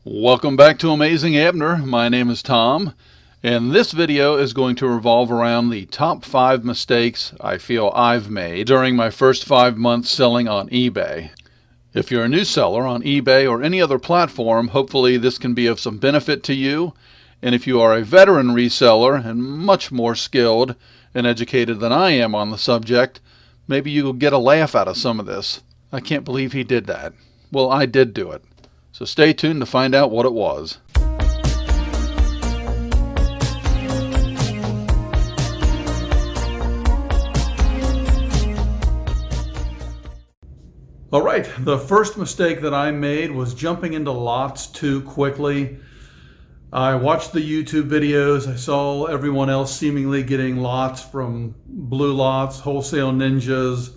Welcome back to Amazing Abner. My name is Tom, and this video is going to revolve around the top 5 mistakes I feel I've made during my first 5 months selling on eBay. If you're a new seller on eBay or any other platform, hopefully this can be of some benefit to you. And if you are a veteran reseller and much more skilled and educated than I am on the subject, maybe you'll get a laugh out of some of this. I can't believe he did that. Well, I did do it. So stay tuned to find out what it was. All right, the first mistake that I made was jumping into lots too quickly. I watched the YouTube videos. I saw everyone else seemingly getting lots from Blue Lots, Wholesale Ninjas,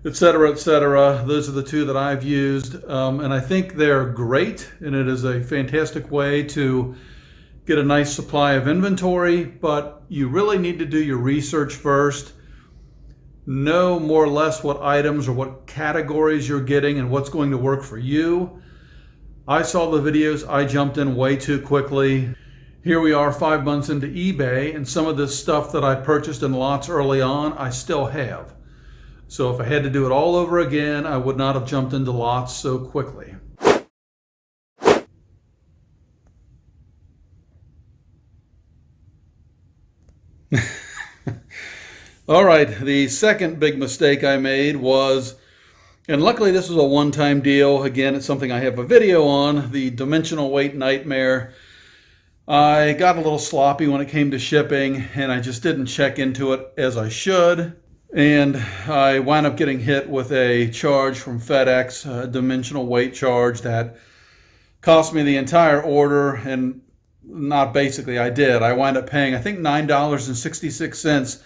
etc., etc. Those are the two that I've used, and I think they're great, and it is a fantastic way to get a nice supply of inventory, but you really need to do your research first. Know more or less what items or what categories you're getting and what's going to work for you. I saw the videos, I jumped in way too quickly. Here we are 5 months into eBay, and some of this stuff that I purchased in lots early on, I still have. So if I had to do it all over again, I would not have jumped into lots so quickly. All right, the second big mistake I made was, and luckily this was a one-time deal. Again, it's something I have a video on, the dimensional weight nightmare. I got a little sloppy when it came to shipping, and I just didn't check into it as I should. And I wound up getting hit with a charge from FedEx, a dimensional weight charge that cost me the entire order. And not basically, I did. I wound up paying, I think, $9.66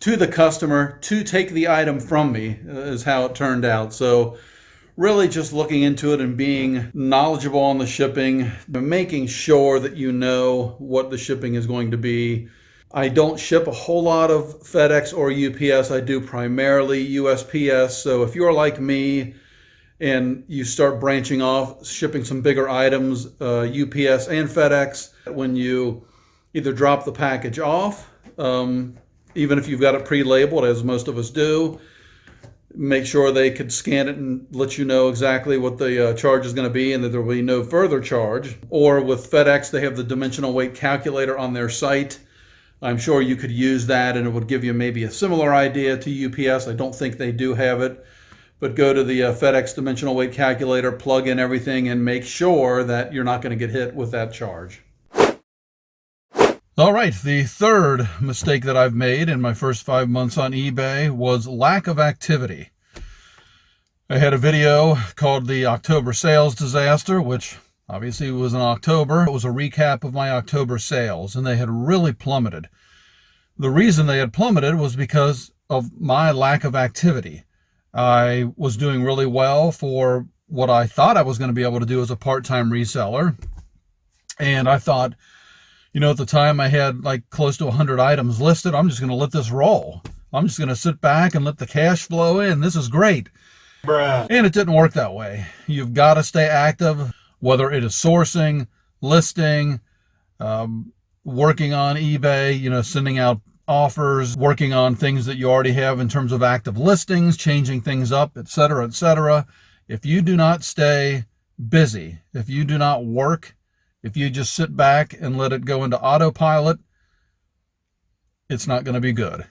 to the customer to take the item from me, is how it turned out. So really just looking into it and being knowledgeable on the shipping, making sure that you know what the shipping is going to be. I don't ship a whole lot of FedEx or UPS. I do primarily USPS. So if you're like me and you start branching off, shipping some bigger items, UPS and FedEx, when you either drop the package off, even if you've got it pre-labeled, as most of us do, make sure they could scan it and let you know exactly what the charge is going to be and that there will be no further charge. Or with FedEx, they have the dimensional weight calculator on their site. I'm sure you could use that and it would give you maybe a similar idea to UPS. I don't think they do have it, but go to the FedEx dimensional weight calculator, plug in everything, and make sure that you're not going to get hit with that charge. All right, the third mistake that I've made in my first 5 months on eBay was lack of activity. I had a video called the October Sales Disaster, which obviously was in October. It was a recap of my October sales, and they had really plummeted. The reason they had plummeted was because of my lack of activity. I was doing really well for what I thought I was going to be able to do as a part-time reseller. And I thought, at the time I had like close to 100 items listed. I'm just going to let this roll. I'm just going to sit back and let the cash flow in. This is great. Bruh. And it didn't work that way. You've got to stay active. Whether it is sourcing, listing, working on eBay, sending out offers, working on things that you already have in terms of active listings, changing things up, etc., etc. If you do not stay busy, if you do not work, if you just sit back and let it go into autopilot, it's not going to be good.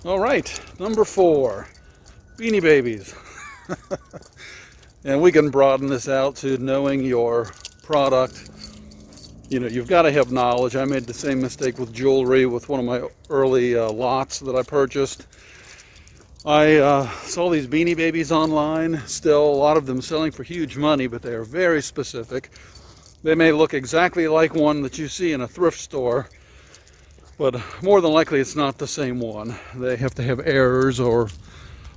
All right, number 4, Beanie Babies. And we can broaden this out to knowing your product. You've got to have knowledge. I made the same mistake with jewelry with one of my early lots that I purchased. I saw these Beanie Babies online. Still, a lot of them selling for huge money, but they are very specific. They may look exactly like one that you see in a thrift store, but more than likely it's not the same one. They have to have errors or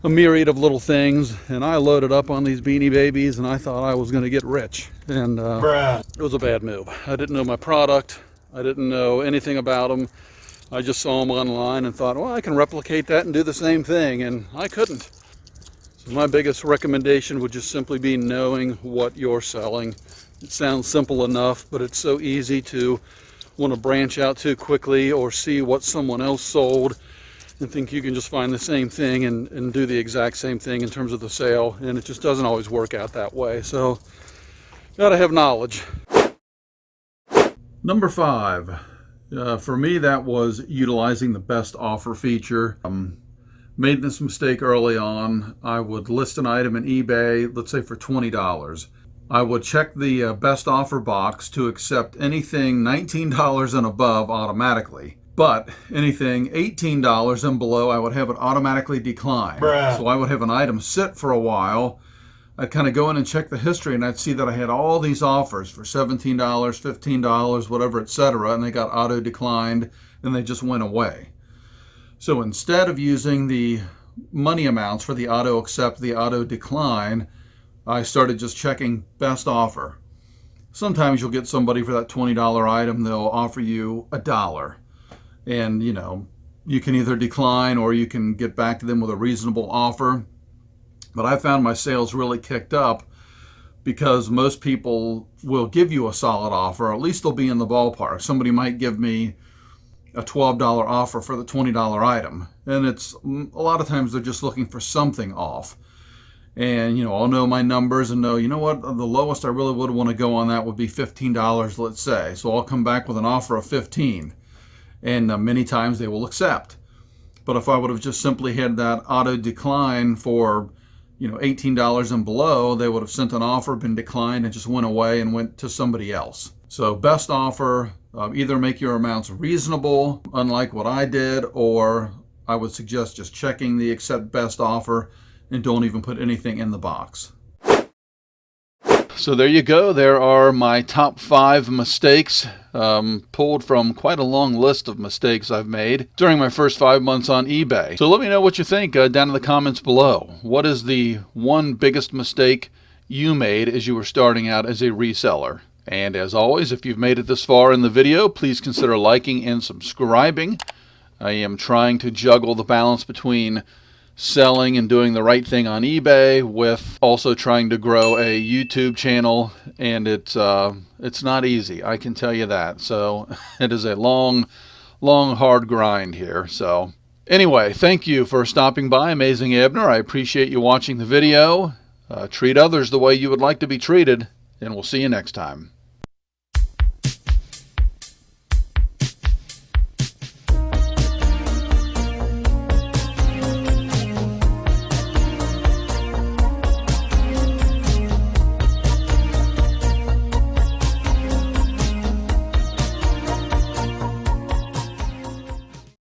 a myriad of little things, and I loaded up on these Beanie Babies and I thought I was going to get rich, and it was a bad move. I didn't know my product. I didn't know anything about them. I just saw them online and thought, well, I can replicate that and do the same thing, and I couldn't. My biggest recommendation would just simply be knowing what you're selling. It sounds simple enough, but it's so easy to want to branch out too quickly or see what someone else sold and think you can just find the same thing and do the exact same thing in terms of the sale, and it just doesn't always work out that way. So gotta have knowledge. Number 5, for me, that was utilizing the best offer feature. Made this mistake early on. I would list an item in eBay, let's say for $20. I would check the best offer box to accept anything $19 and above automatically. But anything $18 and below, I would have it automatically decline. So I would have an item sit for a while. I'd kind of go in and check the history, and I'd see that I had all these offers for $17, $15, whatever, etc., and they got auto declined and they just went away. So instead of using the money amounts for the auto accept, the auto decline, I started just checking best offer. Sometimes you'll get somebody for that $20 item, they'll offer you $1. And you know, you can either decline or you can get back to them with a reasonable offer. But I found my sales really kicked up because most people will give you a solid offer, or at least they'll be in the ballpark. Somebody might give me a $12 offer for the $20 item, and it's a lot of times they're just looking for something off. And you know, I'll know my numbers and know, you know what, the lowest I really would want to go on that would be $15, let's say. So I'll come back with an offer of $15, and many times they will accept. But if I would have just simply had that auto decline for, you know, $18 and below, they would have sent an offer, been declined, and just went away and went to somebody else. So best offer, either make your amounts reasonable, unlike what I did, or I would suggest just checking the accept best offer and don't even put anything in the box. So there you go. There are my top 5 mistakes, pulled from quite a long list of mistakes I've made during my first 5 months on eBay. So let me know what you think down in the comments below. What is the one biggest mistake you made as you were starting out as a reseller? And as always, if you've made it this far in the video, please consider liking and subscribing. I am trying to juggle the balance between selling and doing the right thing on eBay with also trying to grow a YouTube channel, and it's not easy, I can tell you that. So it is a long hard grind here. So anyway, thank you for stopping by, Amazing Abner. I appreciate you watching the video. Treat others the way you would like to be treated, and we'll see you next time.